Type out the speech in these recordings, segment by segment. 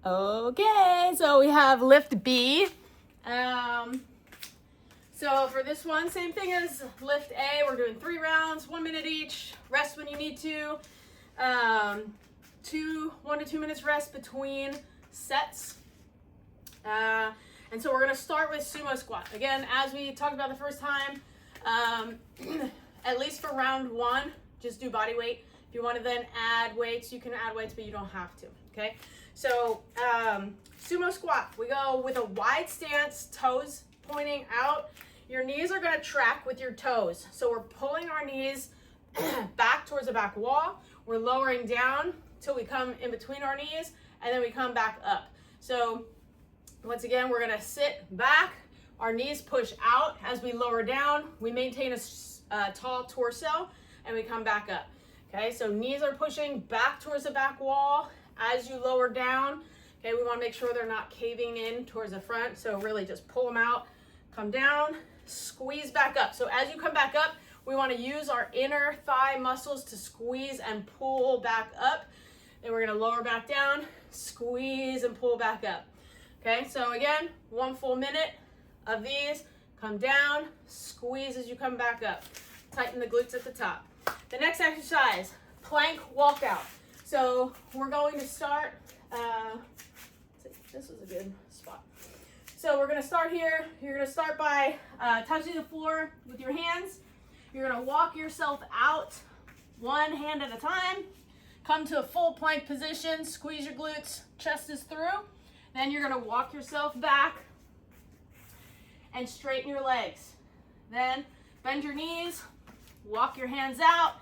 Okay, so we have lift B. So for this one, same thing as lift A. We're doing 3 rounds, 1 minute each. Rest when you need to. 1 to 2 minutes rest between sets. And so we're gonna start with sumo squat. Again, as we talked about the first time, at least for round 1, just do body weight. If you want to then add weights, you can add weights, but you don't have to, okay? So sumo squat, we go with a wide stance, toes pointing out. Your knees are gonna track with your toes. So we're pulling our knees back towards the back wall. We're lowering down till we come in between our knees, and then we come back up. So once again, we're gonna sit back, our knees push out as we lower down. We maintain a tall torso, and we come back up. Okay, so knees are pushing back towards the back wall as you lower down. Okay, we wanna make sure they're not caving in towards the front. So really just pull them out, come down, squeeze back up. So as you come back up, we wanna use our inner thigh muscles to squeeze and pull back up. Then we're gonna lower back down, squeeze and pull back up. Okay, so again, 1 full minute of these. Come down, squeeze as you come back up. Tighten the glutes at the top. The next exercise, plank walkout. So we're going to start, this is a good spot. So we're gonna start here. You're gonna start by touching the floor with your hands. You're gonna walk yourself out 1 hand at a time. Come to a full plank position, squeeze your glutes, chest is through. Then you're gonna walk yourself back and straighten your legs. Then bend your knees, walk your hands out,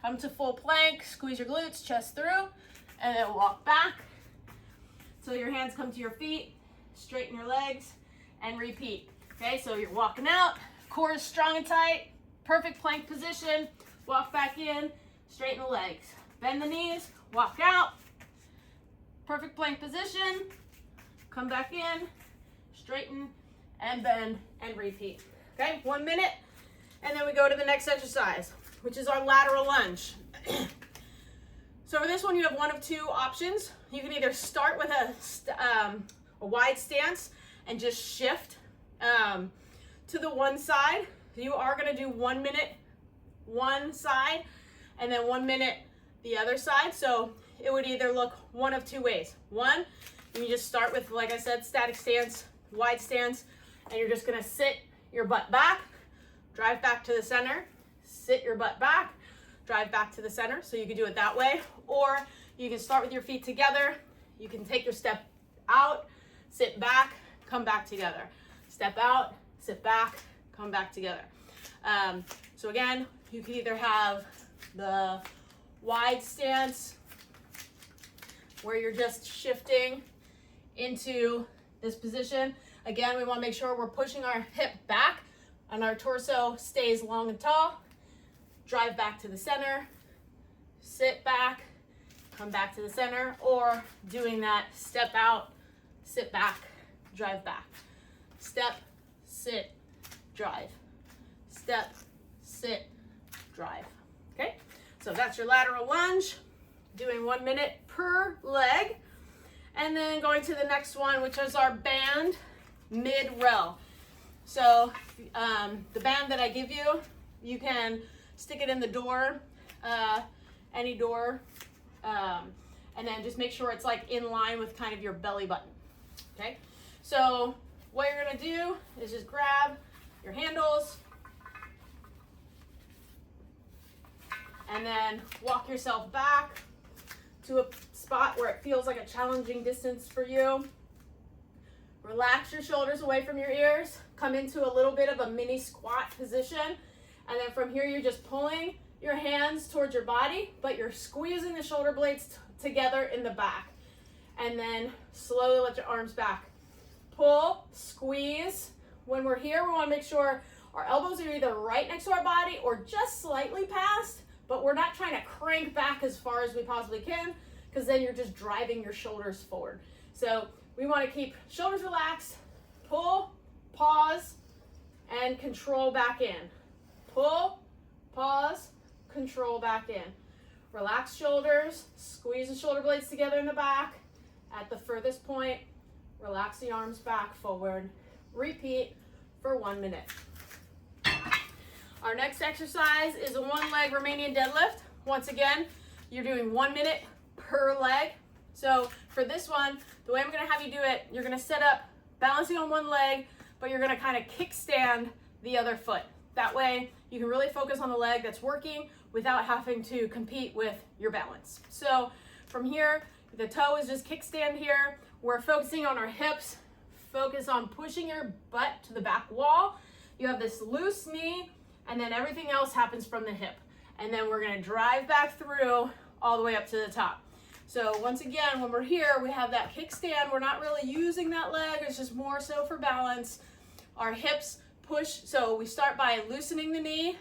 come to full plank, squeeze your glutes, chest through, and then walk back till your hands come to your feet, straighten your legs, and repeat. Okay, so you're walking out, core is strong and tight, perfect plank position, walk back in, straighten the legs. Bend the knees, walk out, perfect plank position, come back in, straighten, and bend, and repeat. Okay, 1 minute, and then we go to the next exercise, which is our lateral lunge. So for this one, you have 1 of 2 options. You can either start with a wide stance and just shift to the one side. You are gonna do 1 minute one side, and then 1 minute the other side. So it would either look 1 of 2 ways. One, you just start with, like I said, static stance, wide stance, and you're just gonna sit your butt back, drive back to the center, sit your butt back, drive back to the center. So you can do it that way, or you can start with your feet together. You can take your step out, sit back, come back together. Step out, sit back, come back together. So again, you can either have the wide stance where you're just shifting into this position. Again, we want to make sure we're pushing our hip back and our torso stays long and tall. Drive back to the center, sit back, come back to the center, or doing that step out, sit back, drive back. Step, sit, drive. Step, sit, drive. Okay, so that's your lateral lunge, doing 1 minute per leg. And then going to the next one, which is our band mid-row. So the band that I give you, you can stick it in the door, any door, and then just make sure it's like in line with kind of your belly button, okay? So what you're gonna do is just grab your handles and then walk yourself back to a spot where it feels like a challenging distance for you. Relax your shoulders away from your ears. Come into a little bit of a mini squat position. And then from here, you're just pulling your hands towards your body, but you're squeezing the shoulder blades together in the back. And then slowly let your arms back. Pull, squeeze. When we're here, we wanna make sure our elbows are either right next to our body or just slightly past, but we're not trying to crank back as far as we possibly can, because then you're just driving your shoulders forward. So we want to keep shoulders relaxed, pull, pause, and control back in. Pull, pause, control back in. Relax shoulders, squeeze the shoulder blades together in the back, At the furthest point, relax the arms back, forward. Repeat for 1 minute. Our next exercise is a 1-leg Romanian deadlift. Once again, you're doing 1 minute per leg. So for this one, the way I'm gonna have you do it, you're gonna set up balancing on one leg, but you're gonna kind of kickstand the other foot. That way you can really focus on the leg that's working without having to compete with your balance. So from here, the toe is just kickstand here. We're focusing on our hips. Focus on pushing your butt to the back wall. You have this loose knee, and then everything else happens from the hip. And then we're gonna drive back through all the way up to the top. So once again, when we're here, we have that kickstand. We're not really using that leg. It's just more so for balance. Our hips push. So we start by loosening the knee.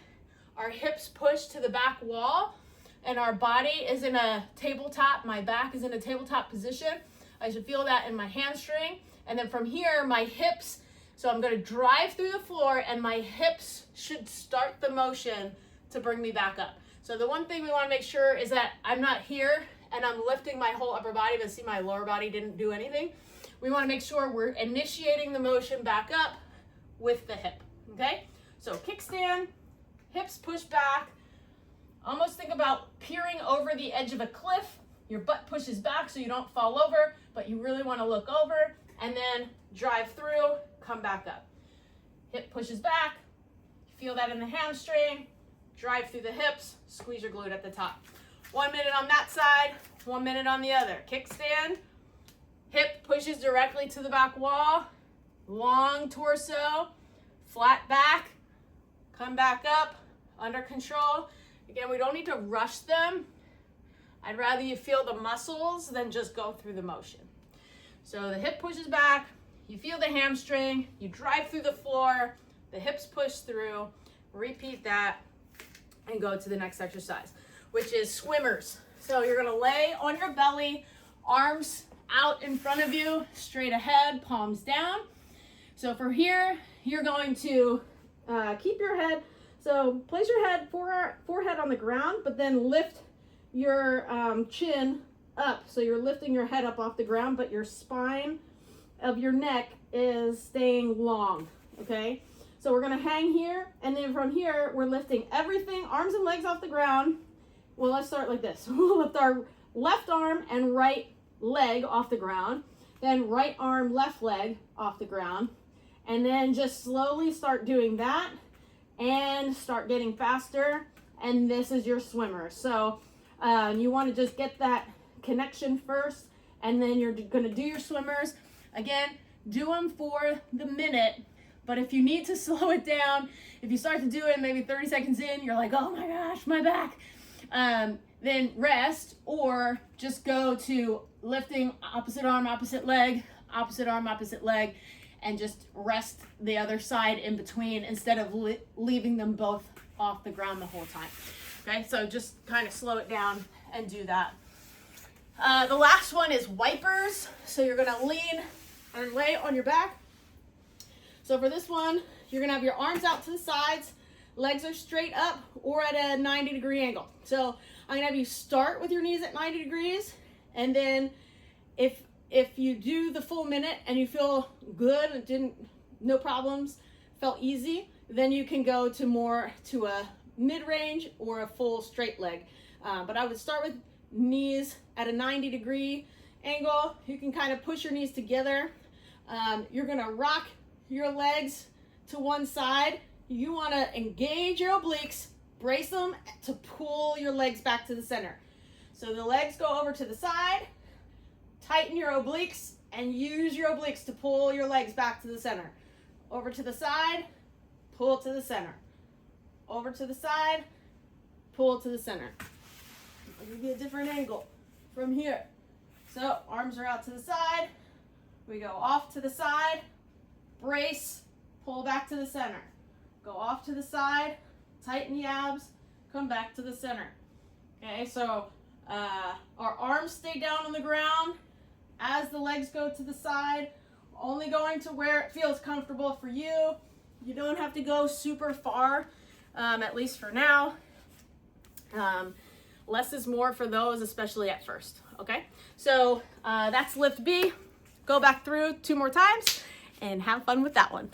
Our hips push to the back wall, and our body is in a tabletop. My back is in a tabletop position. I should feel that in my hamstring. And then from here, my hips, so I'm gonna drive through the floor, and my hips should start the motion to bring me back up. So the one thing we wanna make sure is that I'm not here and I'm lifting my whole upper body, but see my lower body didn't do anything. We wanna make sure we're initiating the motion back up with the hip, okay? So kickstand, hips push back. Almost think about peering over the edge of a cliff. Your butt pushes back so you don't fall over, but you really wanna look over, and then drive through, come back up. Hip pushes back, feel that in the hamstring, drive through the hips, squeeze your glute at the top. 1 minute on that side, 1 minute on the other. Kickstand, hip pushes directly to the back wall, long torso, flat back, come back up, under control. Again, we don't need to rush them. I'd rather you feel the muscles than just go through the motion. So the hip pushes back, you feel the hamstring, you drive through the floor, the hips push through, repeat that, and go to the next exercise, which is swimmers. So you're gonna lay on your belly, arms out in front of you, straight ahead, palms down. So for here, you're going to keep your head, so place your head, forehead on the ground, but then lift your chin up. So you're lifting your head up off the ground, but your spine of your neck is staying long, okay? So we're gonna hang here, and then from here, we're lifting everything, arms and legs off the ground. Well, let's start like this. We'll lift our left arm and right leg off the ground, then right arm, left leg off the ground, and then just slowly start doing that and start getting faster, and this is your swimmer. So you wanna just get that connection first, and then you're gonna do your swimmers. Again, do them for the minute, but if you need to slow it down, if you start to do it maybe 30 seconds in, you're like, oh my gosh, my back, then rest, or just go to lifting opposite arm, opposite leg, and just rest the other side in between instead of leaving them both off the ground the whole time. Okay, so just kind of slow it down and do that. The last one is wipers. So you're gonna lean and lay on your back. So for this one, you're gonna have your arms out to the sides, legs are straight up or at a 90-degree angle. So I'm gonna have you start with your knees at 90 degrees, and then if you do the full minute and you feel good, no problems, felt easy, then you can go to a mid-range or a full straight leg. But I would start with knees at a 90-degree angle. You can kind of push your knees together. You're gonna rock your legs to one side. You wanna engage your obliques, brace them to pull your legs back to the center. So the legs go over to the side, tighten your obliques, and use your obliques to pull your legs back to the center. Over to the side, pull to the center. Over to the side, pull to the center. I'll give you a different angle from here. So arms are out to the side. We go off to the side, brace, pull back to the center. Go off to the side, tighten the abs, come back to the center. Okay, so our arms stay down on the ground as the legs go to the side, only going to where it feels comfortable for you. You don't have to go super far, at least for now. Less is more for those, especially at first, okay? So that's lift B. Go back through 2 more times and have fun with that one.